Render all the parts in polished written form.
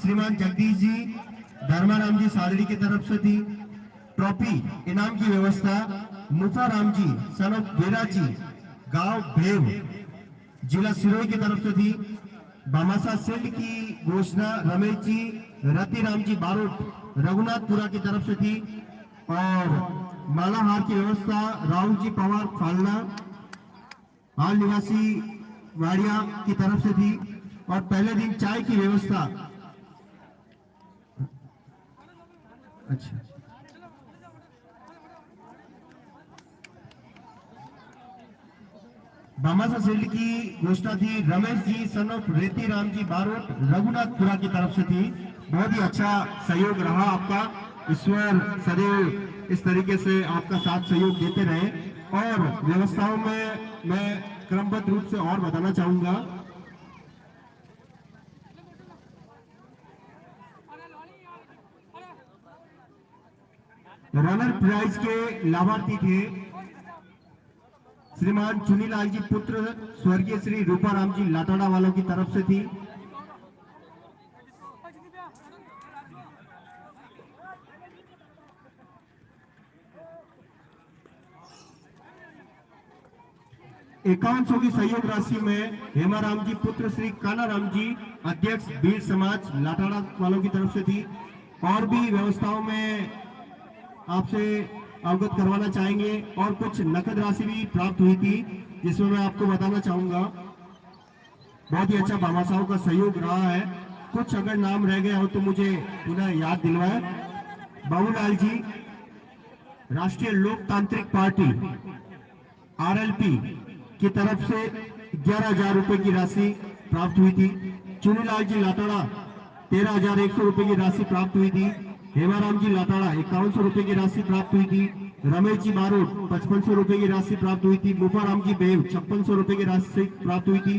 श्रीमान जगदीश जी धर्माराम जी सादड़ी की तरफ से थी। ट्रॉफी इनाम की व्यवस्था मुफाराम जी सन ऑफ बेरा जी गांव भेव जिला सिरोही की तरफ से थी। बामासा सेठ की घोषणा रमेश जी रतिराम जी बारोट रघुनाथपुरा की तरफ से थी और मालाहार की व्यवस्था राहुल जी पवार फालना हाल निवासी वाड़िया की तरफ से थी। और पहले दिन चाय की व्यवस्था अच्छा बामासा सेठ की घोषणा थी रमेश जी सन ऑफ रेती राम जी बारोट रघुनाथपुरा की तरफ से थी। बहुत ही अच्छा सहयोग रहा आपका। ईश्वर सदैव इस तरीके से आपका साथ सहयोग देते रहे। और व्यवस्थाओं में मैं क्रमबद्ध रूप से और बताना चाहूंगा। रनर प्राइज के लाभार्थी थे श्रीमान चुनीलाल जी पुत्र स्वर्गीय श्री रूपाराम जी लाटाड़ा वालों की तरफ से थी। एकाउंट की सहयोग राशि में हेमाराम जी पुत्र श्री कानाराम जी अध्यक्ष बीर समाज लाटाड़ा वालों की तरफ से थी। और भी व्यवस्थाओं में आपसे अवगत करवाना चाहेंगे। और कुछ नकद राशि भी प्राप्त हुई थी जिसमें मैं आपको बताना चाहूंगा। बहुत ही अच्छा बामासाओं का सहयोग रहा है। कुछ अगर नाम रह गया हो तो मुझे पुनः याद दिलवाए। बाबूलाल जी राष्ट्रीय लोकतांत्रिक पार्टी आरएलपी की तरफ से 11,000 रुपए की राशि प्राप्त हुई थी। चुनीलाल जी लाटाड़ा 13,100 रुपए की राशि प्राप्त हुई थी। हेमाराम जी लाटाड़ा 5100 रुपए की राशि प्राप्त हुई थी। रमेश जी बारोट 5500 रुपए की राशि प्राप्त हुई थी। मुफाराम जी बेव 5600 रुपए की राशि प्राप्त हुई थी।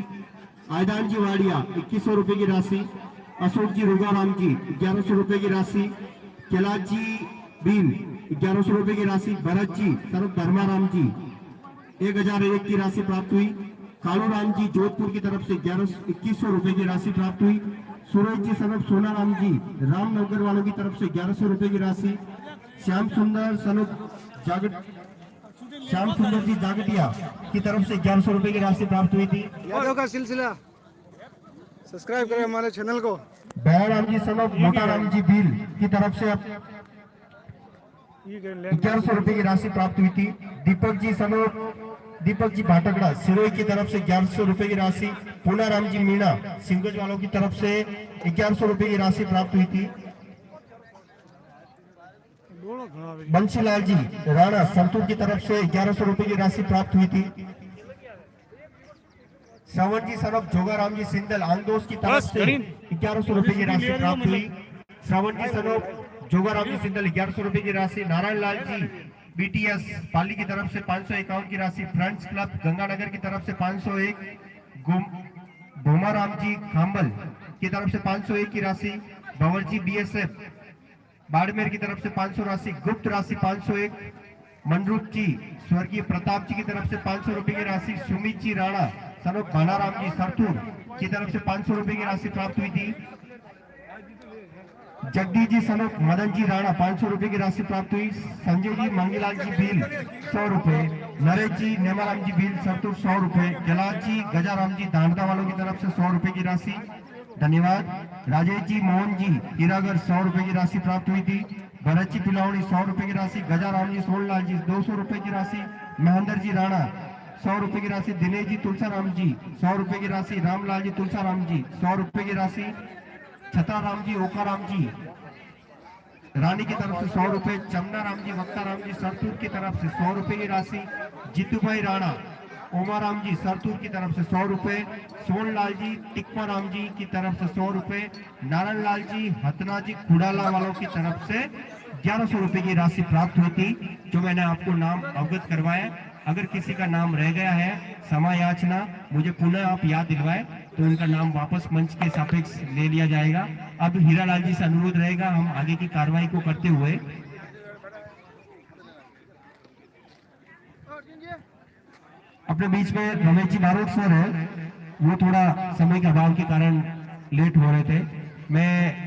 आयदान जी वाड़िया 2100 रुपए की राशि। अशोक जी रुगाराम जी 1100 रुपए की राशि। कैलाश जी बीन 1100 रुपए की राशि। भरत जी सरफ धर्माराम जी 1001 की राशि प्राप्त हुई। कालूराम जी जोधपुर की तरफ से 2100 रुपए की राशि प्राप्त हुई। सूरज जी सनफ सोनाराम जी रामनगर वालों की तरफ से 1100 रुपए की राशि। श्याम सुंदर जी जागटिया की तरफ से 1100 रुपए की राशि प्राप्त हुई थी। यादव का सिलसिला सब्सक्राइब करें हमारे चैनल को। दयाराम जी सनफ मोटाराम जी भील की तरफ से 1100 रुपए की राशि प्राप्त हुई थी। दीपक जी भाटकड़ा सिरोही की तरफ से 1100 रुपए की राशि। पूनाराम जी मीणा सिंगज वालों की तरफ से 1100 रुपए की राशि प्राप्त हुई थी। बंशीलाल जी राणा संतूर की तरफ से 1100 रुपए की राशि प्राप्त हुई थी। श्रवण जी सरफ जोगाराम जी सिंधल आंदोस की तरफ से 1100 रुपए की राशि प्राप्त हुई। श्रवण जी सरफ जोगाराम जी सिंधल 1100 रुपए की राशि। नारायण लाल जी बीटीएस पाली की तरफ से 551 की राशि। फ्रेंड्स क्लब गंगानगर की तरफ से 501। भोमाराम जी खांबल की तरफ से 501 की राशि। भंवर जी बीएसएफ बाड़मेर की तरफ से 500 राशि। गुप्त राशि 501। मनरूप जी स्वर्गीय प्रताप जी की तरफ से 500 रुपए की राशि। सुमित जी राणा सनोक भानाराम जी सरथुर की तरफ से 500 रुपए की राशि प्राप्त हुई थी। जगदीश जी सनोक मदन जी राणा 500 रुपए की राशि प्राप्त हुई। संजय जी मंगीलाल जी भील 100 रुपए। नरेश जी नेमाराम जी भील सरतुर 100 रुपए। कैलाश जी गजाराम जी दांडा वालों की तरफ से 100 रुपए की राशि। धन्यवाद। राजेश जी मोहन जी हीरागढ़ 100 रुपए की राशि प्राप्त हुई थी। भरत जी पिलावड़ी 100 रुपए की राशि। गजाराम जी सोनलाल जी 200 रुपए की राशि। महेंद्र जी राणा 100 रुपए की राशि। दिनेश जी तुलसाराम जी 100 रुपए की राशि। रामलाल जी तुलसाराम जी 100 रुपए की राशि। छतराम जी ओकाराम जी रानी की तरफ से 100 रुपए। चमनाराम जी वक्ताराम जी सरतूर की तरफ से 100 रुपए की राशि। जीतूभाई राणा ओमाराम जी सरतूर की तरफ से 100 रुपए। सोनलाल जी टिक्माराम जी की तरफ से 100 रुपए। नारायण लाल जी हतना जी खुड़ाला वालों की तरफ से 1100 रुपए की राशि प्राप्त हुई थी जो मैंने आपको नाम अवगत करवाया। अगर किसी का नाम रह गया है समायाचना मुझे पुनः आप याद दिलवाए तो उनका नाम वापस मंच के सापेक्ष ले लिया जाएगा। अब हीरालाल जी से अनुरोध रहेगा हम आगे की कार्रवाई को करते हुए अपने बीच में रमेश जी बारोट सर है, वो थोड़ा समय के अभाव के कारण लेट हो रहे थे। मैं